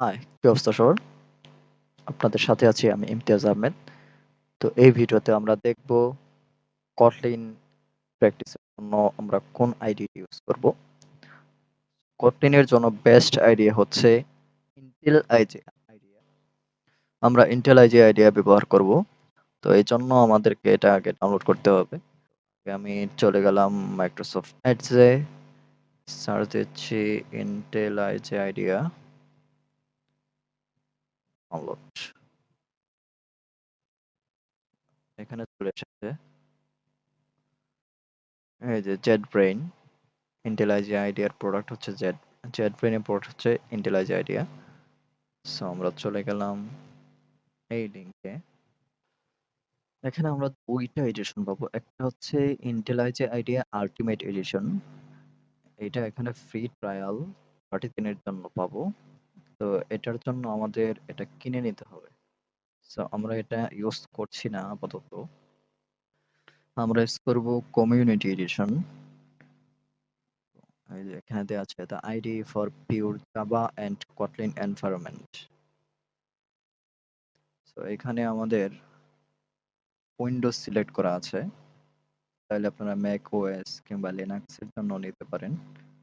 High, কি অবস্থা সবার? আপনাদের সাথে আছি আমি ইমতিয়াজ আহমেদ। তো এই ভিডিওতে আমরা দেখব কটলিন প্র্যাকটিসের জন্য আমরা কোন আইডিয়া ইউজ করব। কটলিনের জন্য বেস্ট আইডিয়া হচ্ছে IntelliJ আইডিয়া। আমরা IntelliJ আইডিয়া ব্যবহার করব। তো এই জন্য আমাদেরকে এটা আগে ডাউনলোড করতে হবে। আমি চলে গেলাম মাইক্রোসফট এডজে, সার্চ দিচ্ছি IntelliJ আইডিয়া ডাউনলোড। এখানে চলে এসেছে এই যে জেট ব্রেইন। IntelliJ আইডিয়ার প্রোডাক্ট হচ্ছে জেট ব্রেইনের প্রোডাক্ট হচ্ছে IntelliJ আইডিয়া। সো আমরা চলে গেলাম এই লিঙ্কে। এখানে আমরা দুইটা এডিশন পাবো, একটা হচ্ছে IntelliJ আইডিয়া আলটিমেট এডিশন। এটা এখানে ফ্রি ট্রায়াল 30 দিনের জন্য পাবো। তো এটার জন্য আমাদের এটা কিনে নিতে হবে। সো আমরা এটা ইউজ করছি না আপাতত। আমরা ইউজ করব কমিউনিটি এডিশন। এই যে এখানে দেওয়া আছে the ID for pure Java and Kotlin environment. So এখানে আমাদের উইন্ডোজ সিলেক্ট করা আছে। তাহলে আপনারা ম্যাক ওএস কিংবা লিনাক্স এর জন্য নিতে পারেন।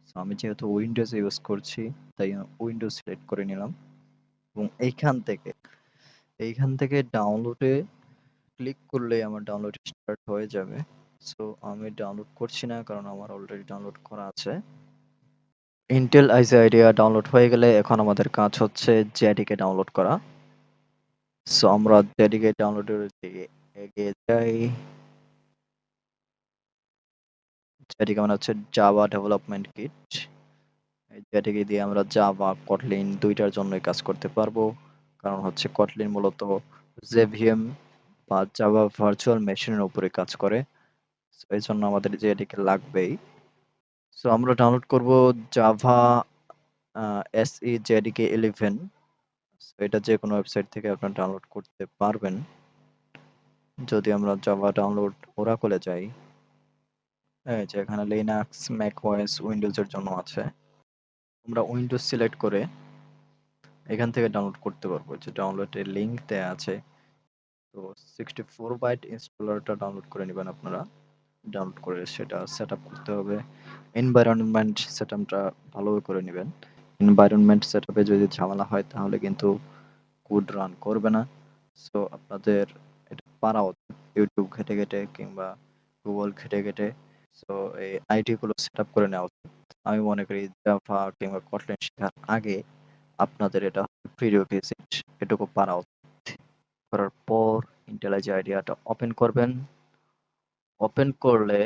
সো আমি যেহেতু উইন্ডোজ ইউজ করছি তাই উইন্ডোজ সিলেক্ট করে নিলাম এবং এইখান থেকে ডাউনলোডে ক্লিক করলেই আমার ডাউনলোড স্টার্ট হয়ে যাবে। সো আমি ডাউনলোড করছি না কারণ আমার অলরেডি ডাউনলোড করা আছে। ইন্টেল আইজি আইডিয়া ডাউনলোড হয়ে গেলে এখন আমাদের কাজ হচ্ছে জেডিকে ডাউনলোড করা। সো আমরা জেডিকে ডাউনলোডের দিকে এগিয়ে যাই। যেটিকে মানে হচ্ছে জাভা ডেভেলপমেন্ট কিট। যেটিকে দিয়ে আমরা জাভা কটলিন দুইটার জন্যই কাজ করতে পারবো, কারণ হচ্ছে কটলিন মূলত জেভিএম বা জাভা ভার্চুয়াল মেশিনের উপরে কাজ করে। So, এই জন্য আমাদের যেটিকে লাগবেই। সো আমরা ডাউনলোড করব জাভা এসই জেডিকে 11। এটা যে কোনো ওয়েবসাইট থেকে আপনারা ডাউনলোড করতে পারবেন। যদি আমরা জাভা ডাউনলোড ওরাকলে যাই, এই যে এখানে লিনাক্স ম্যাক ওএস উইন্ডোজ এর জন্য আছে। আমরা উইন্ডোজ সিলেক্ট করে এখান থেকে ডাউনলোড করতে পারবো, যে ডাউনলোডের লিংক দেয়া আছে। তো 64 বাইট ইনস্টলারটা ডাউনলোড করে নেবেন আপনারা। ডাউনলোড করে সেটা সেটআপ করতে হবে। এনভায়রনমেন্ট সেটআপটা ভালোভাবে করে নেবেন। এনভায়রনমেন্ট সেটআপে যদি ঝামেলা হয় তাহলে কিন্তু কোড রান করবে না। সো আপনাদের এটা পারা উচিত ইউটিউব ঘেটে ঘেটে কিংবা গুগল ঘেটে ঘেটে। সো এই আইডি গুলো সেটআপ করে নেওয়া উচিত। আমি মনে করি জাভা কিংবা কটলিন শেখার আগে আপনাদের এটা প্রিরিকুইজিট, এটুকু পারা উচিত। করার পর IntelliJ আইডিয়াটা ওপেন করবেন। ওপেন করলে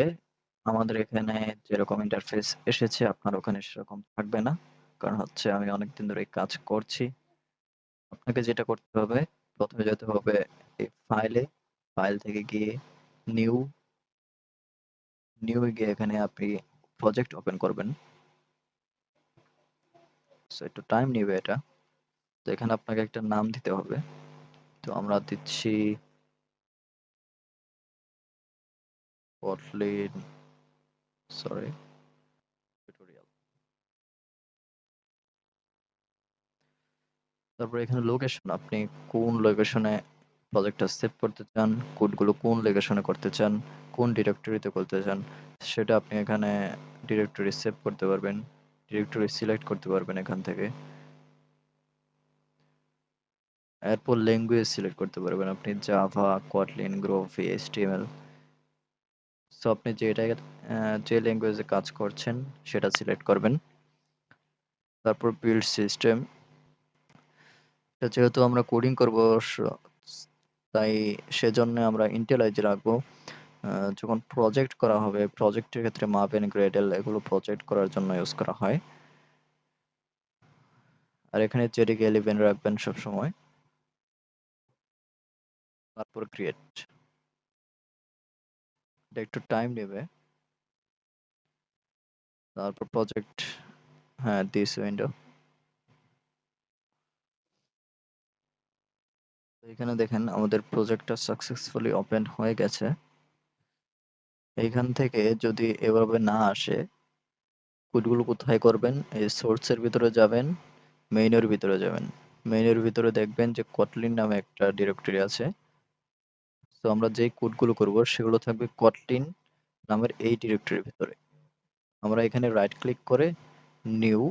আমাদের এখানে যেরকম ইন্টারফেস এসেছে আপনার ওখানে সেরকম থাকবে না, কারণ হচ্ছে আমি অনেকদিন ধরে কাজ করছি। আপনাকে যেটা করতে হবে, প্রথমে যেতে হবে এই ফাইল থেকে গিয়ে নিউ নিউ গিয়ে এখানে আপনি প্রজেক্ট ওপেন করবেন। সো একটু টাইম নেবে এটা। তো এখানে আপনাকে একটা নাম দিতে হবে। তো আমরা দিচ্ছি কটলিন, সরি, টিউটোরিয়াল। তারপর এখানে লোকেশন, আপনি কোন লোকেশনে প্রজেক্টটা সেভ করতে চান, কোডগুলো কোন লোকেশনে করতে চান, কোন ডিরেক্টরিতে করতে চান, সেটা আপনি এখানে ডিরেক্টরি সেভ করতে পারবেন, ডিরেক্টরি সিলেক্ট করতে পারবেন এখান থেকে। এরপর ল্যাঙ্গুয়েজ সিলেক্ট করতে পারবেন আপনি Java, Kotlin, Grove, HTML. So আপনি যে ল্যাঙ্গুয়েজে কাজ করছেন সেটা সিলেক্ট করবেন। তারপর বিল্ড সিস্টেম, যেহেতু আমরা কোডিং করব তাই সেজন্য আমরা IntelliJ রাখবো। যখন প্রজেক্ট করা হবে, প্রজেক্টের ক্ষেত্রে মাপেন, গ্রেডেল এগুলো প্রজেক্ট করার জন্য ইউজ করা হয়। আর এখানে জেডিকে 11 রাখবেন সবসময়। তারপর ক্রিয়েট, এটা একটু টাইম নেবে। তারপর প্রজেক্ট, হ্যাঁ দিস উইন্ডো। এখানে দেখেন আমাদের প্রজেক্টটা সাকসেসফুলি ওপেন হয়ে গেছে। এইখান থেকে যদি এভাবে না আসে, কোডগুলো কোথায় করবেন, এই সোর্সের ভিতরে যাবেন, মেইনের ভিতরে যাবেন। মেইনের ভিতরে দেখবেন যে Kotlin নামে একটা ডিরেক্টরি আছে। তো আমরা যেই কোডগুলো করব সেগুলো থাকবে Kotlin নামের এই ডিরেক্টরির ভিতরে। আমরা এখানে রাইট ক্লিক করে নিউ,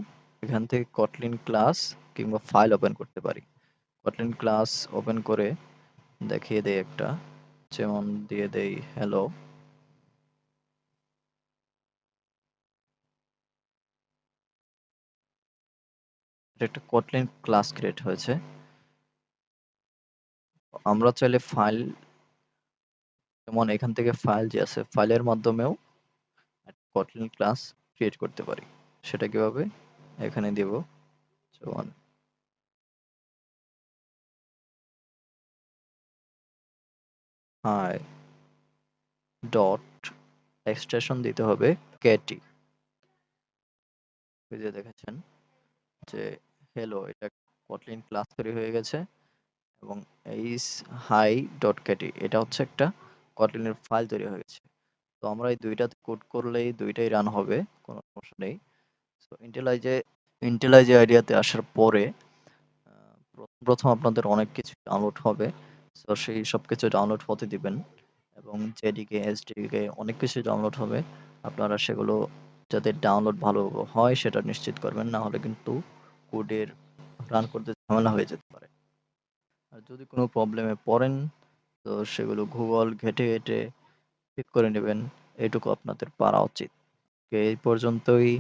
এখান থেকে Kotlin ক্লাস কিংবা ফাইল ওপেন করতে পারি। Kotlin ক্লাস ওপেন করে দেখিয়ে দেই একটা, যেমন দিয়ে দেই হ্যালো। এটা একটা Kotlin ক্লাস ক্রিয়েট হয়েছে। আমরা চাইলে ফাইল, যেমন এখান থেকে ফাইল যে আছে ফাইলের মাধ্যমেও একটা Kotlin ক্লাস ক্রিয়েট করতে পারি। সেটা কিভাবে? এখানে দিব যেমন হাই ডট এক্সটেনশন দিতে হবে কেটি। এই যে দেখেছেন যে হ্যালো, এটা Kotlin ক্লাস তৈরি হয়ে গেছে এবং এইস হাই ডট কেটি এটা হচ্ছে একটা Kotlin এর ফাইল তৈরি হয়ে গেছে। তো আমরা এই দুইটাতে কোড করলেই দুইটাই রান হবে, কোনো সমস্যা নেই। তো IntelliJ আইডিয়াতে আসার পরে প্রথম আপনাদের অনেক কিছু ডাউনলোড হবে। সো সেই সবকিছু ডাউনলোড হতে দিবেন এবং জেডিকে, এসডিকে অনেক কিছু ডাউনলোড হবে। আপনারা সেগুলো যাতে ডাউনলোড ভালো হয় সেটা নিশ্চিত করবেন। না হলে কিন্তু কোডের রান করতে ঝামেলা হয়ে যেতে পারে। আর যদি কোনো প্রবলেমে পড়েন তো সেগুলো গুগল ঘেঁটে ঠিক করে নেবেন। এটুকু আপনাদের পারা উচিত। এই পর্যন্তই।